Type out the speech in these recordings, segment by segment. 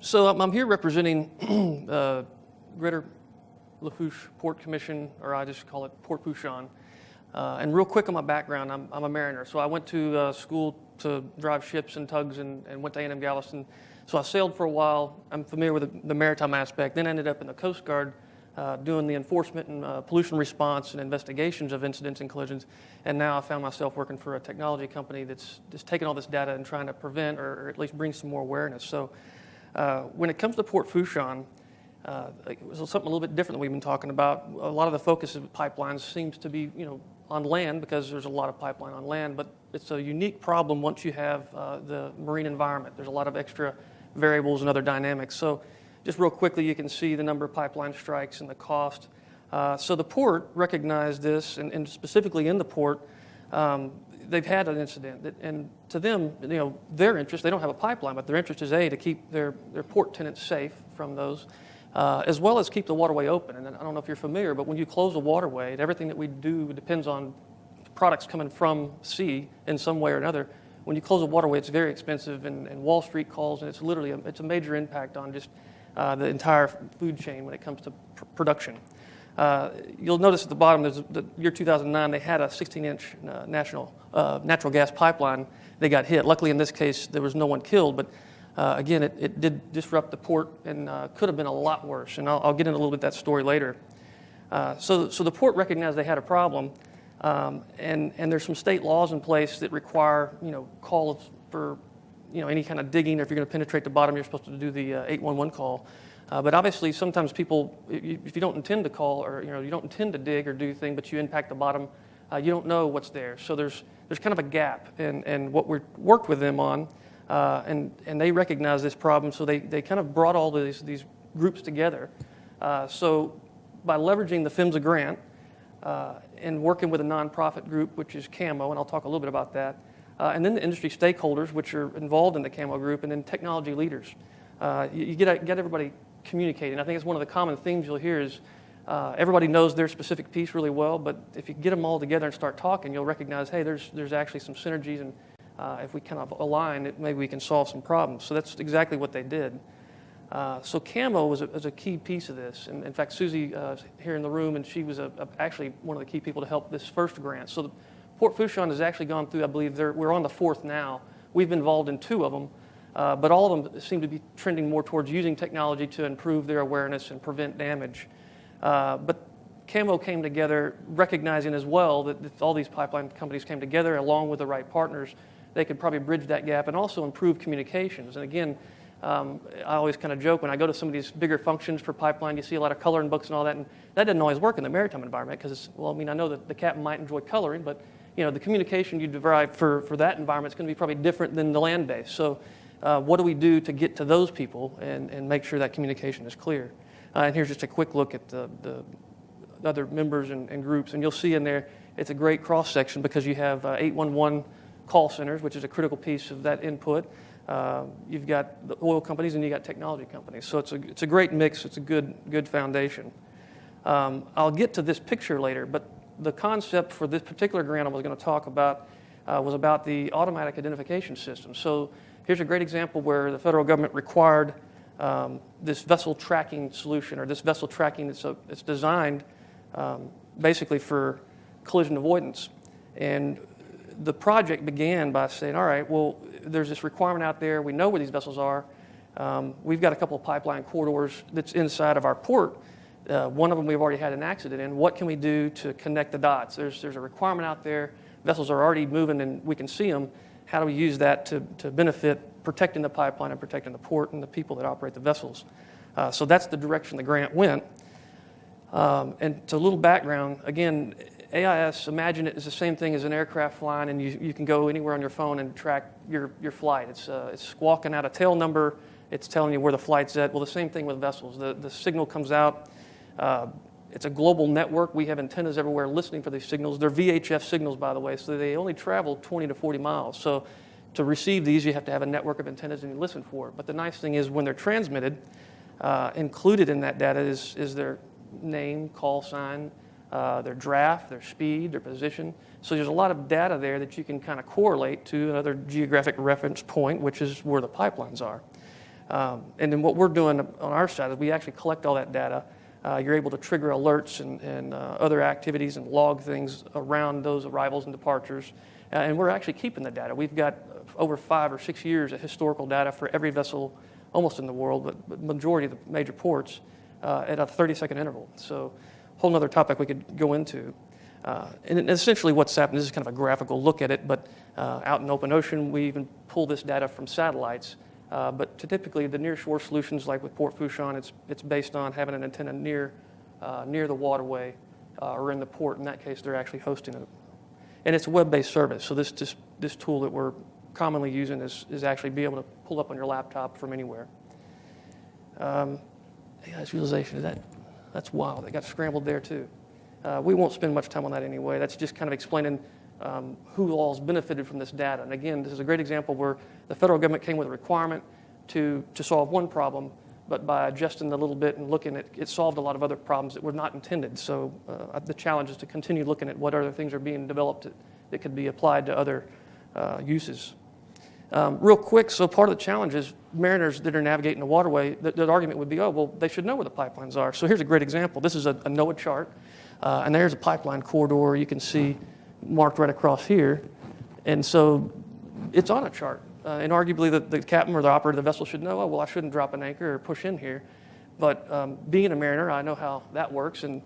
So I'm here representing Greater Lafourche Port Commission, or I just call it Port Fourchon. And real quick on my background, I'm a mariner. So I went to school to drive ships and tugs and went to A&M Galveston. So I sailed for a while. I'm familiar with the maritime aspect. Then I ended up in the Coast Guard doing the enforcement and pollution response and investigations of incidents and collisions. And now I found myself working for a technology company that's just taking all this data and trying to prevent or at least bring some more awareness. So when it comes to Port Fourchon, it was something a little bit different than we've been talking about. A lot of the focus of pipelines seems to be, on land because there's a lot of pipeline on land, but it's a unique problem once you have the marine environment. There's a lot of extra variables and other dynamics. So just real quickly, you can see the number of pipeline strikes and the cost. So the port recognized this, and specifically in the port, they've had an incident, and to them, their interest, they don't have a pipeline, but their interest is to keep their port tenants safe from those, as well as keep the waterway open. And I don't know if you're familiar, but when you close a waterway, everything that we do depends on products coming from sea in some way or another. When you close a waterway, it's very expensive, and Wall Street calls, and it's literally it's a major impact on just the entire food chain when it comes to production. You'll notice at the bottom, there's the year 2009, they had a 16-inch natural gas pipeline. They got hit. Luckily, in this case, there was no one killed, but again, it did disrupt the port and could have been a lot worse. And I'll get into a little bit of that story later. So the port recognized they had a problem, and there's some state laws in place that require calls for any kind of digging, or if you're going to penetrate the bottom, you're supposed to do the 811 call. But obviously, sometimes people, if you don't intend to call, or you don't intend to dig or do anything, but you impact the bottom, you don't know what's there. So there's kind of a gap, and what we worked with them on, and they recognize this problem, so they kind of brought all these groups together. So by leveraging the PHMSA grant and working with a nonprofit group, which is CAMO, and I'll talk a little bit about that, and then the industry stakeholders, which are involved in the CAMO group, and then technology leaders. You get everybody communicating. I think it's one of the common themes you'll hear is everybody knows their specific piece really well, but if you get them all together and start talking, you'll recognize, hey, there's actually some synergies, and if we kind of align, maybe we can solve some problems. So that's exactly what they did. So CAMO was a key piece of this. And in fact, Susie here in the room, and she was actually one of the key people to help this first grant. So the Port Fourchon has actually gone through, I believe, we're on the fourth now. We've been involved in 2 of them, but all of them seem to be trending more towards using technology to improve their awareness and prevent damage. But CAMO came together recognizing as well that if all these pipeline companies came together along with the right partners, they could probably bridge that gap and also improve communications. And again, I always kind of joke when I go to some of these bigger functions for pipeline, you see a lot of coloring books and all that, and that doesn't always work in the maritime environment because, I know that the captain might enjoy coloring, but the communication you derive for that environment is going to be probably different than the land base. So what do we do to get to those people and make sure that communication is clear? And here's just a quick look at the other members and groups, and you'll see in there it's a great cross-section because you have 811 call centers, which is a critical piece of that input. You've got the oil companies and you got technology companies. So it's a great mix. It's a good foundation. I'll get to this picture later, but the concept for this particular grant I was going to talk about was about the automatic identification system. So here's a great example where the federal government required this vessel tracking solution, or this vessel tracking it's designed basically for collision avoidance. And the project began by saying, all right, well, there's this requirement out there. We know where these vessels are. We've got a couple of pipeline corridors that's inside of our port. One of them we've already had an accident in. What can we do to connect the dots? There's a requirement out there. Vessels are already moving and we can see them. How do we use that to benefit protecting the pipeline and protecting the port and the people that operate the vessels? So that's the direction the grant went. And to a little background, again, AIS, imagine it is the same thing as an aircraft flying, and you can go anywhere on your phone and track your flight. It's squawking out a tail number. It's telling you where the flight's at. Well, the same thing with vessels. The signal comes out. It's a global network. We have antennas everywhere listening for these signals. They're VHF signals, by the way, so they only travel 20 to 40 miles. So to receive these, you have to have a network of antennas and you listen for it. But the nice thing is when they're transmitted, included in that data is their name, call sign, their draft, their speed, their position. So there's a lot of data there that you can kind of correlate to another geographic reference point, which is where the pipelines are. And then what we're doing on our side is we actually collect all that data. You're able to trigger alerts and other activities and log things around those arrivals and departures. And we're actually keeping the data. We've got over 5 or 6 years of historical data for every vessel almost in the world, but majority of the major ports at a 30-second interval. So a whole other topic we could go into. And essentially what's happened, this is kind of a graphical look at it, but out in open ocean, we even pull this data from satellites. But typically the near-shore solutions, like with Port Fourchon, it's based on having an antenna near the waterway or in the port. In that case, they're actually hosting it. And it's a web-based service, so this tool that we're commonly using is actually be able to pull up on your laptop from anywhere. AI's utilization, that's wild. They got scrambled there too. We won't spend much time on that anyway. That's just kind of explaining who all's benefited from this data. And again, this is a great example where the federal government came with a requirement to solve one problem, but by adjusting a little bit and looking at it, solved a lot of other problems that were not intended. So the challenge is to continue looking at what other things are being developed that could be applied to other uses. Real quick, so part of the challenge is mariners that are navigating the waterway, the argument would be, oh, well, they should know where the pipelines are. So here's a great example. This is a NOAA chart, and there's a pipeline corridor you can see marked right across here. And so it's on a chart. And arguably the captain or the operator of the vessel should know, oh, well, I shouldn't drop an anchor or push in here. But being a mariner, I know how that works. And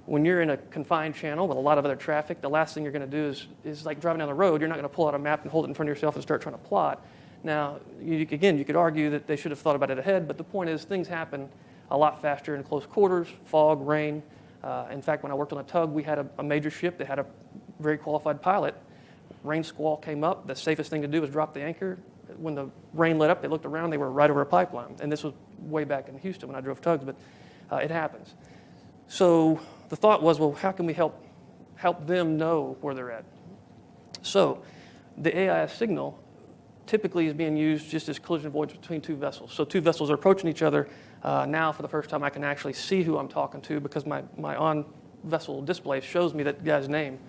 when you're in a confined channel with a lot of other traffic, the last thing you're going to do is like driving down the road. You're not going to pull out a map and hold it in front of yourself and start trying to plot. Now, you could argue that they should have thought about it ahead, but the point is things happen a lot faster in close quarters, fog, rain. In fact, when I worked on a tug, we had a major ship that had a very qualified pilot. Rain squall came up. The safest thing to do was drop the anchor. When the rain let up, they looked around. They were right over a pipeline. And this was way back in Houston when I drove tugs, but it happens. So the thought was, well, how can we help them know where they're at? So the AIS signal typically is being used just as collision avoidance between two vessels. So two vessels are approaching each other. Now, for the first time, I can actually see who I'm talking to because my on-vessel display shows me that guy's name.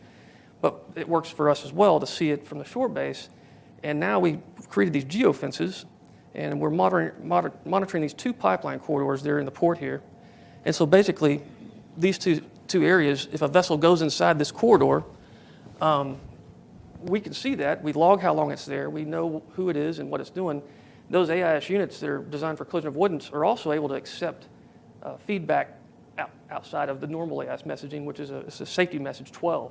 But it works for us as well to see it from the shore base. And now we've created these geofences, and we're monitoring these two pipeline corridors there in the port here. And so basically, these two areas, if a vessel goes inside this corridor, we can see that. We log how long it's there. We know who it is and what it's doing. Those AIS units that are designed for collision avoidance are also able to accept feedback outside of the normal AIS messaging, which is a safety message 12.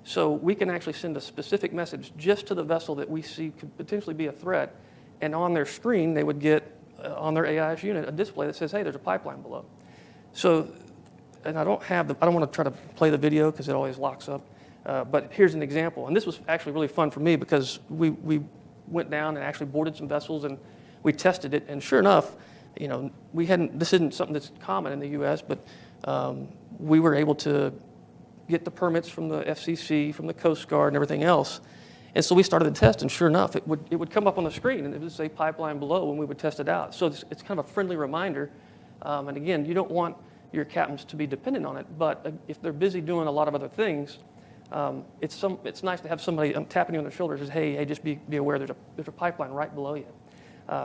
So we can actually send a specific message just to the vessel that we see could potentially be a threat, and on their screen they would get, on their AIS unit, a display that says, hey, there's a pipeline below. So, and I don't want to try to play the video because it always locks up, but here's an example. And this was actually really fun for me because we went down and actually boarded some vessels and we tested it, and sure enough, this isn't something that's common in the U.S., but we were able to get the permits from the FCC, from the Coast Guard, and everything else. And so we started the test, and sure enough, it would come up on the screen, and it would say pipeline below, and we would test it out. So it's kind of a friendly reminder. And again, you don't want your captains to be dependent on it, but if they're busy doing a lot of other things, it's nice to have somebody tapping you on the shoulder and says, hey, just be aware there's a pipeline right below you.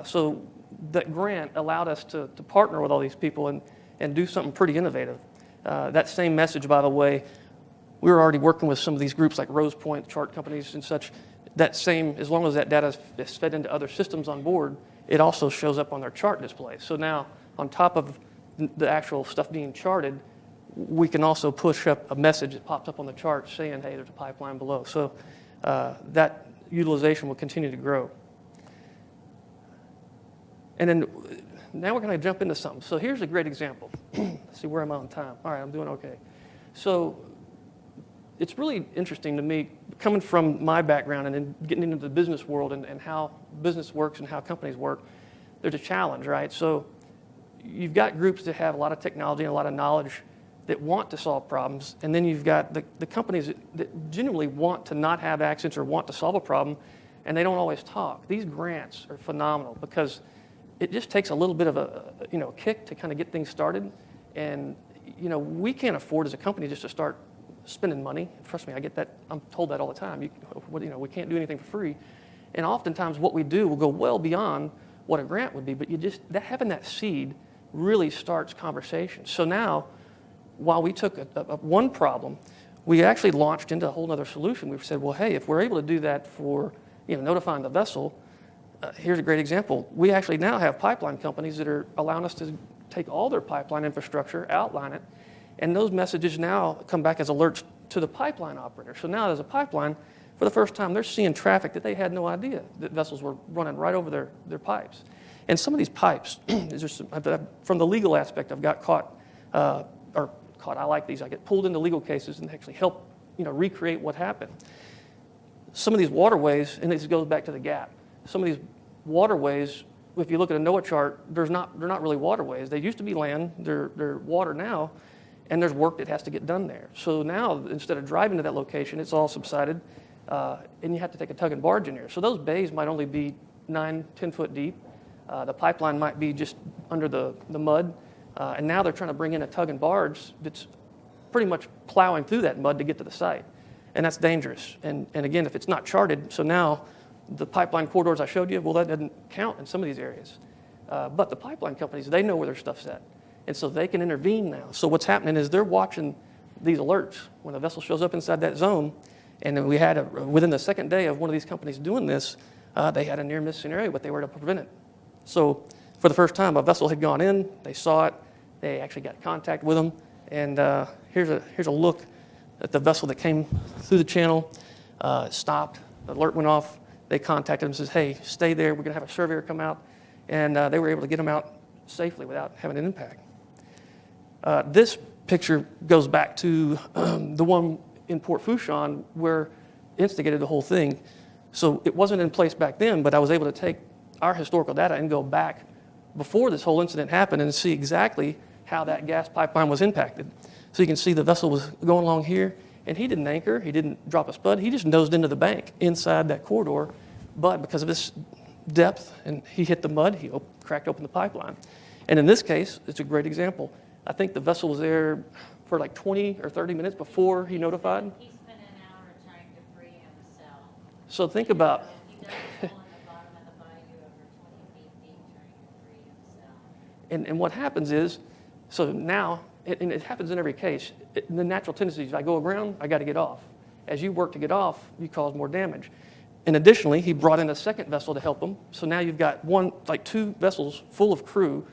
So that grant allowed us to partner with all these people and do something pretty innovative. That same message, by the way, we were already working with some of these groups like Rose Point, chart companies and such. That same, as long as that data is fed into other systems on board, it also shows up on their chart display. So now, on top of the actual stuff being charted, we can also push up a message that pops up on the chart saying, hey, there's a pipeline below. So that utilization will continue to grow. And then now we're going to jump into something. So here's a great example. Let's see, where am I on time? All right, I'm doing okay. So it's really interesting to me, coming from my background and then getting into the business world and how business works and how companies work, there's a challenge, right? So you've got groups that have a lot of technology and a lot of knowledge that want to solve problems, and then you've got the companies that genuinely want to not have accidents or want to solve a problem, and they don't always talk. These grants are phenomenal because it just takes a little bit of a kick to kind of get things started, and we can't afford as a company just to start spending money. Trust me, I get that. I'm told that all the time. We can't do anything for free. And oftentimes what we do will go well beyond what a grant would be, but having that seed really starts conversations. So now, while we took one problem, we actually launched into a whole other solution. We've said, well, hey, if we're able to do that for notifying the vessel, here's a great example. We actually now have pipeline companies that are allowing us to take all their pipeline infrastructure, outline it, and those messages now come back as alerts to the pipeline operator. So now as a pipeline, for the first time, they're seeing traffic that they had no idea that vessels were running right over their pipes. And some of these pipes, from the legal aspect, I've got caught, I like these, I get pulled into legal cases and actually help recreate what happened. Some of these waterways, and this goes back to the gap, some of these waterways, if you look at a NOAA chart, they're not really waterways. They used to be land, they're water now, and there's work that has to get done there. So now, instead of driving to that location, it's all subsided, and you have to take a tug and barge in there. So those bays might only be 9, 10 foot deep. The pipeline might be just under the mud, and now they're trying to bring in a tug and barge that's pretty much plowing through that mud to get to the site. And that's dangerous. And again, if it's not charted, so now the pipeline corridors I showed you, well, that doesn't count in some of these areas. But the pipeline companies, they know where their stuff's at. And so they can intervene now. So what's happening is they're watching these alerts when a vessel shows up inside that zone. And then we had, within the second day of one of these companies doing this, they had a near-miss scenario, but they were able to prevent it. So for the first time, a vessel had gone in, they saw it, they actually got contact with them. And here's a look at the vessel that came through the channel, stopped, the alert went off, they contacted them and says, hey, stay there, we're gonna have a surveyor come out. And they were able to get them out safely without having an impact. This picture goes back to the one in Port Fourchon where instigated the whole thing. So it wasn't in place back then, but I was able to take our historical data and go back before this whole incident happened and see exactly how that gas pipeline was impacted. So you can see the vessel was going along here, and he didn't anchor, he didn't drop a spud, he just nosed into the bank inside that corridor, but because of this depth, and he hit the mud, he cracked open the pipeline. And in this case, it's a great example. I think the vessel was there for like 20 or 30 minutes before he notified. He spent an hour trying to free him a cell. So think about. He dug a hole in the bottom of the bayou over 20 feet deep trying to free him a cell. And what happens is, so now, and it happens in every case, the natural tendency is I go aground, I got to get off. As you work to get off, you cause more damage. And additionally, he brought in a second vessel to help him. So now you've got two vessels full of crew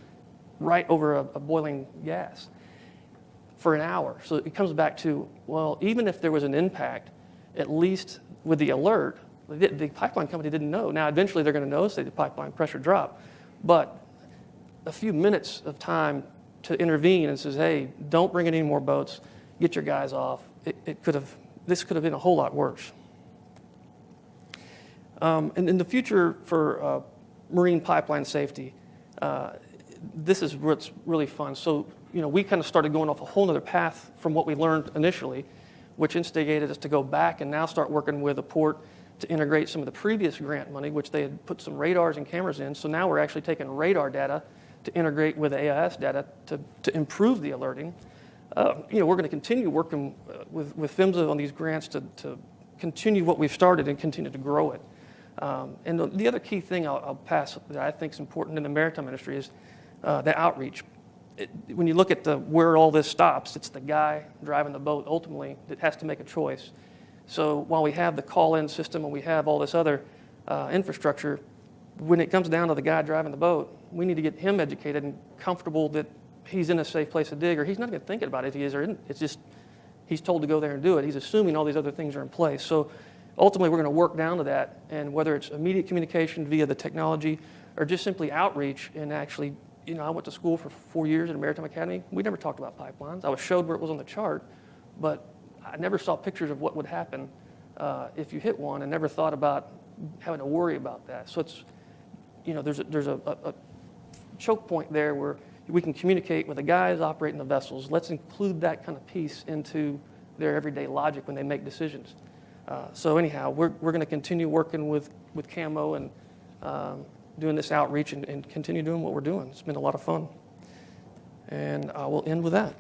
right over a boiling gas for an hour. So it comes back to, well, even if there was an impact, at least with the alert, the pipeline company didn't know. Now, eventually they're going to know, say the pipeline pressure dropped. But a few minutes of time to intervene and says, hey, don't bring in any more boats, get your guys off. This could have been a whole lot worse. And in the future for marine pipeline safety, this is what's really fun. So, we kind of started going off a whole other path from what we learned initially, which instigated us to go back and now start working with a port to integrate some of the previous grant money, which they had put some radars and cameras in. So now we're actually taking radar data to integrate with AIS data to improve the alerting. We're going to continue working with PHMSA on these grants to continue what we've started and continue to grow it. And the other key thing I'll pass that I think is important in the maritime industry is the outreach. When you look at where all this stops, it's the guy driving the boat ultimately that has to make a choice. So while we have the call-in system and we have all this other infrastructure, when it comes down to the guy driving the boat, we need to get him educated and comfortable that he's in a safe place to dig, or he's not even thinking about it if he is or isn't. It's just he's told to go there and do it. He's assuming all these other things are in place. So ultimately, we're going to work down to that, and whether it's immediate communication via the technology or just simply outreach and actually, I went to school for 4 years at a maritime academy. We never talked about pipelines. I was showed where it was on the chart, but I never saw pictures of what would happen if you hit one, and never thought about having to worry about that. So it's, there's a choke point there where we can communicate with the guys operating the vessels. Let's include that kind of piece into their everyday logic when they make decisions. So anyhow, we're going to continue working with Camo and doing this outreach and continue doing what we're doing. It's been a lot of fun. And I will end with that.